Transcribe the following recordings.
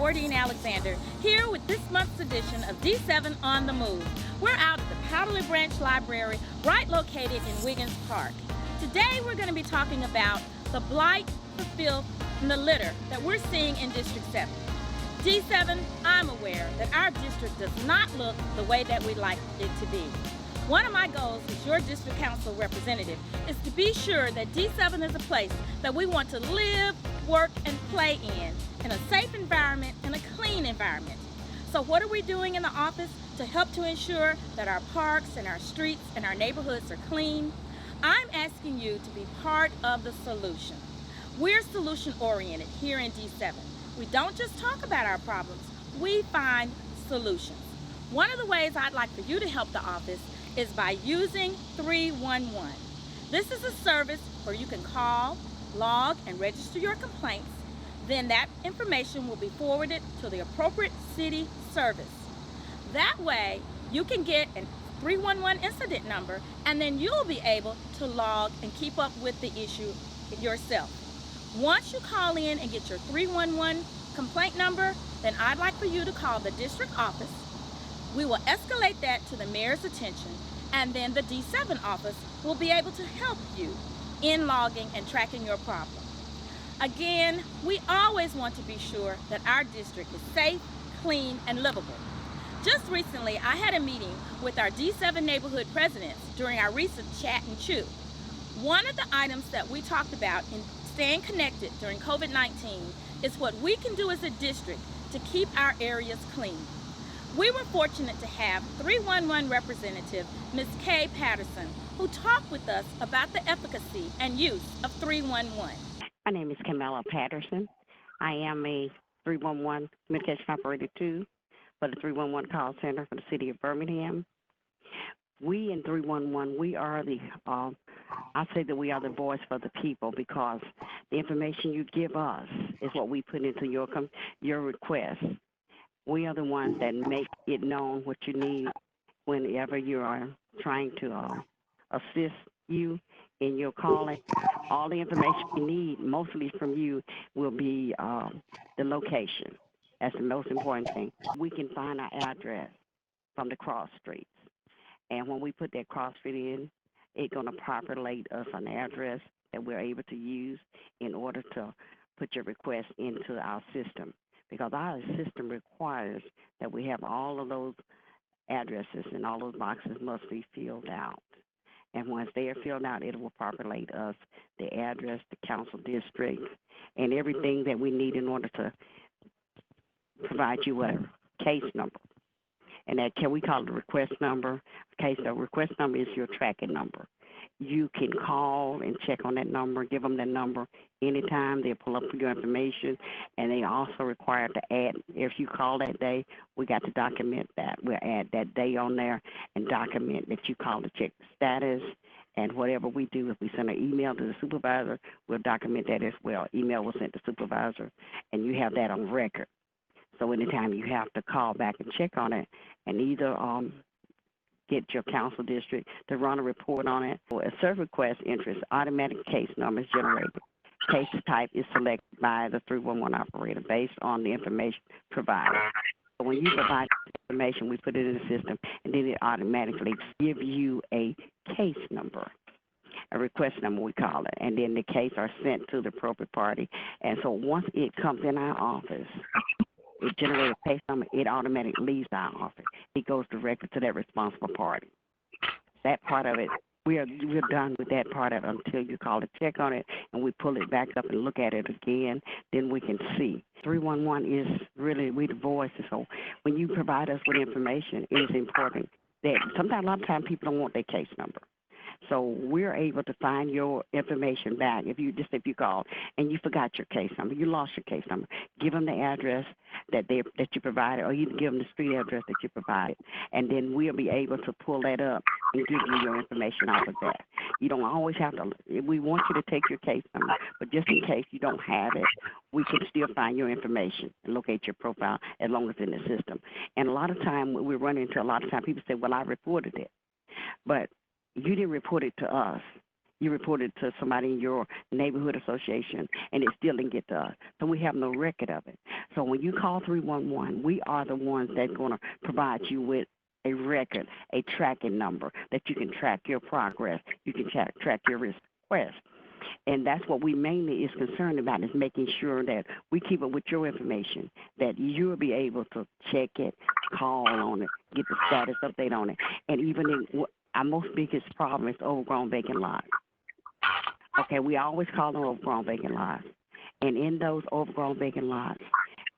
Wardine Alexander, here with this month's edition of D7 On The Move. We're out at the Powderly Branch Library, right located in Wiggins Park. Today we're going to be talking about the blight, the filth, and the litter that we're seeing in District 7. D7, I'm aware that our district does not look the way that we'd like it to be. One of my goals as your district council representative is to be sure that D7 is a place that we want to live, work, and play in a safe environment and a clean environment. So what are we doing in the office to help to ensure that our parks and our streets and our neighborhoods are clean? I'm asking you to be part of the solution. We're solution-oriented here in D7. We don't just talk about our problems, we find solutions. One of the ways I'd like for you to help the office is by using 311. This is a service where you can call, log, and register your complaints. Then that information will be forwarded to the appropriate city service. That way, you can get a 311 incident number, and then you'll be able to log and keep up with the issue yourself. Once you call in and get your 311 complaint number, then I'd like for you to call the district office. We will escalate that to the mayor's attention, and then the D7 office will be able to help you in logging and tracking your problem. Again, we always want to be sure that our district is safe, clean, and livable. Just recently, I had a meeting with our D7 neighborhood presidents during our recent Chat and Chew. One of the items that we talked about in staying connected during COVID-19 is what we can do as a district to keep our areas clean. We were fortunate to have 311 representative Ms. Kay Patterson, who talked with us about the efficacy and use of 311. My name is Camilla Patterson. I am a 311 communication operator too for the 311 call center for the city of Birmingham. We in 311, we are I say that we are the voice for the people, because the information you give us is what we put into your request. We are the ones that make it known what you need whenever you are trying to assist you in your calling. All the information you need, mostly from you, will be the location. That's the most important thing. We can find our address from the cross streets. And when we put that cross street in, it's going to populate us an address that we're able to use in order to put your request into our system. Because our system requires that we have all of those addresses, and all those boxes must be filled out. And once they are filled out, it will populate us the address, the council district, and everything that we need in order to provide you a case number. And that we call it a request number. The request number is your tracking number. You can call and check on that number, give them that number anytime. They'll pull up your information, and they also require to add, if you call that day, we got to document that. We'll add that day on there and document that you called to check the status. And whatever we do, if we send an email to the supervisor, we'll document that as well. Email was sent to supervisor, and you have that on record. So anytime you have to call back and check on it, and either get your council district to run a report on it, or a serve request interest, automatic case number is generated. Case type is selected by the 311 operator based on the information provided. So when you provide information, we put it in the system, and then it automatically gives you a case number, a request number we call it, and then the case are sent to the appropriate party. And so once it comes in our office, it generates a case number, it automatically leaves our office. It goes directly to that responsible party. That part of it, we're done with that part of it until you call to check on it, and we pull it back up and look at it again. Then we can see. 311 is really, we the voice. So when you provide us with information, it is important that sometimes, a lot of times, people don't want their case number. So we're able to find your information back. If you called and you forgot your case number, you lost your case number, give them the address that you provided, or you can give them the street address that you provided, and then we'll be able to pull that up and give you your information off of that. You don't always have to. We want you to take your case number, but just in case you don't have it, we can still find your information and locate your profile as long as it's in the system. And a lot of time we run into people say, well, I reported it, but you didn't report it to us. You report it to somebody in your neighborhood association, and it still didn't get to us. So we have no record of it. So when you call 311, we are the ones that's going to provide you with a record, a tracking number that you can track your progress. You can track your request. And that's what we mainly is concerned about, is making sure that we keep up with your information, that you'll be able to check it, call on it, get the status update on it. And even in, our most biggest problem is overgrown vacant lots. Okay, we always call them overgrown vacant lots. And in those overgrown vacant lots,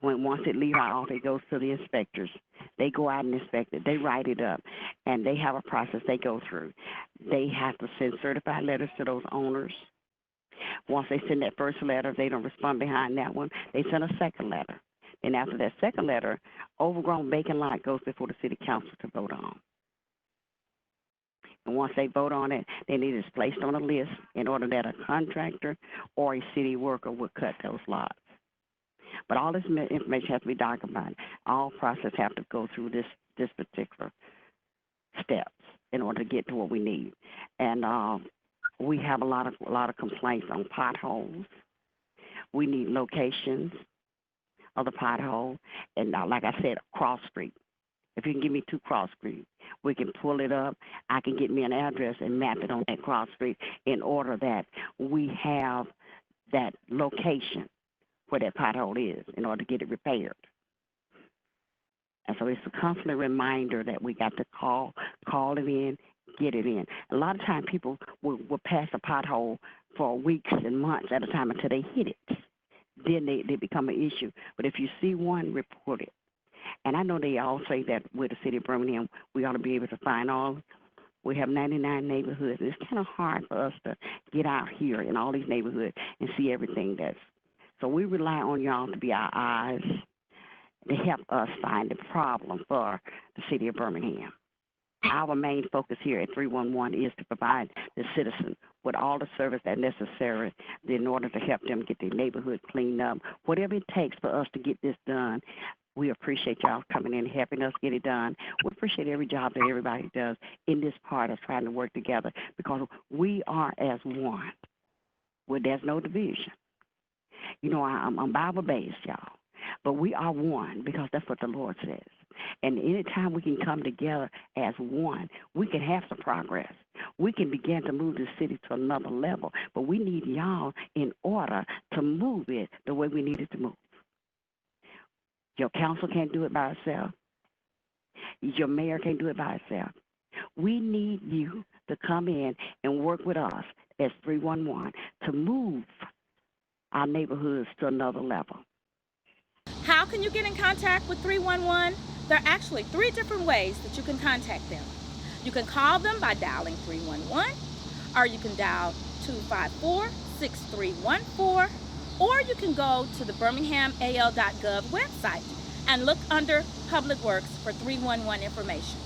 once it leaves our office, it goes to the inspectors. They go out and inspect it. They write it up, and they have a process they go through. They have to send certified letters to those owners. Once they send that first letter, they don't respond behind that one. They send a second letter. And after that second letter, overgrown vacant lot goes before the city council to vote on. And once they vote on it, then it is placed on a list in order that a contractor or a city worker would cut those lots. But all this information has to be documented. All process have to go through this particular steps in order to get to what we need. And we have a lot of complaints on potholes. We need locations of the pothole, and like I said, cross street. If you can give me 2 cross streets, we can pull it up. I can get me an address and map it on that cross street in order that we have that location where that pothole is in order to get it repaired. And so it's a constant reminder that we got to call it in, get it in. A lot of times people will pass a pothole for weeks and months at a time until they hit it. Then they become an issue. But if you see one, report it. And I know they all say that with the city of Birmingham, we ought to be able to find all. We have 99 neighborhoods. It's kind of hard for us to get out here in all these neighborhoods and see everything that's. So we rely on y'all to be our eyes to help us find the problem for the city of Birmingham. Our main focus here at 311 is to provide the citizen with all the service that's necessary in order to help them get their neighborhood cleaned up. Whatever it takes for us to get this done, we appreciate y'all coming in and helping us get it done. We appreciate every job that everybody does in this part of trying to work together, because we are as one, where there's no division. You know, I'm Bible-based, y'all, but we are one because that's what the Lord says. And anytime we can come together as one, we can have some progress. We can begin to move the city to another level, but we need y'all in order to move it the way we need it to move. Your council can't do it by itself. Your mayor can't do it by itself. We need you to come in and work with us as 311 to move our neighborhoods to another level. How can you get in contact with 311? There are actually 3 different ways that you can contact them. You can call them by dialing 311, or you can dial 254-6314, or you can go to the birminghamal.gov website and look under Public Works for 311 information.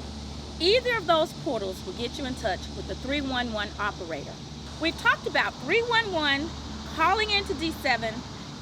Either of those portals will get you in touch with the 311 operator. We've talked about 311 calling into D7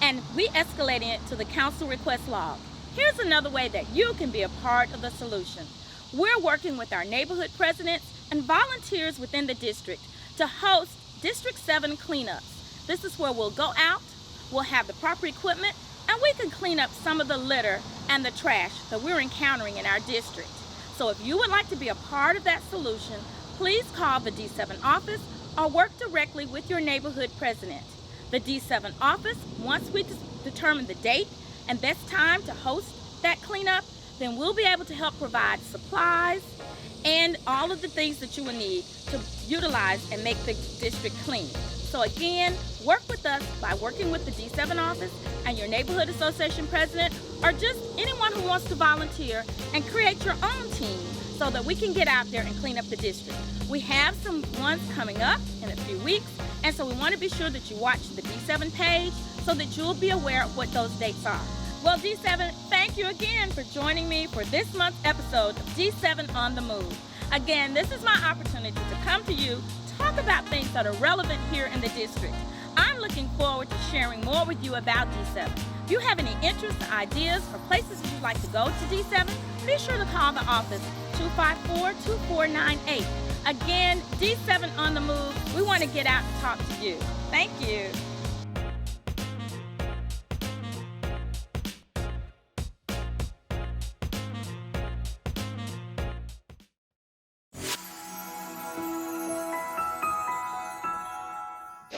and re-escalating it to the council request log. Here's another way that you can be a part of the solution. We're working with our neighborhood presidents and volunteers within the district to host District 7 cleanups. This is where we'll go out, we'll have the proper equipment, and we can clean up some of the litter and the trash that we're encountering in our district. So if you would like to be a part of that solution, please call the D7 office or work directly with your neighborhood president. The D7 office, once we determine the date and best time to host that cleanup, then we'll be able to help provide supplies and all of the things that you will need to utilize and make the district clean. So again, work with us by working with the D7 office and your neighborhood association president, or just anyone who wants to volunteer and create your own team so that we can get out there and clean up the district. We have some ones coming up in a few weeks, and so we want to be sure that you watch the D7 page so that you'll be aware of what those dates are. Well, D7, thank you again for joining me for this month's episode of D7 On The Move. Again, this is my opportunity to come to you, talk about things that are relevant here in the district. I'm looking forward to sharing more with you about D7. If you have any interests, ideas, or places that you'd like to go to D7, be sure to call the office 254-2498. Again, D7 on the Move, we want to get out and talk to you. Thank you.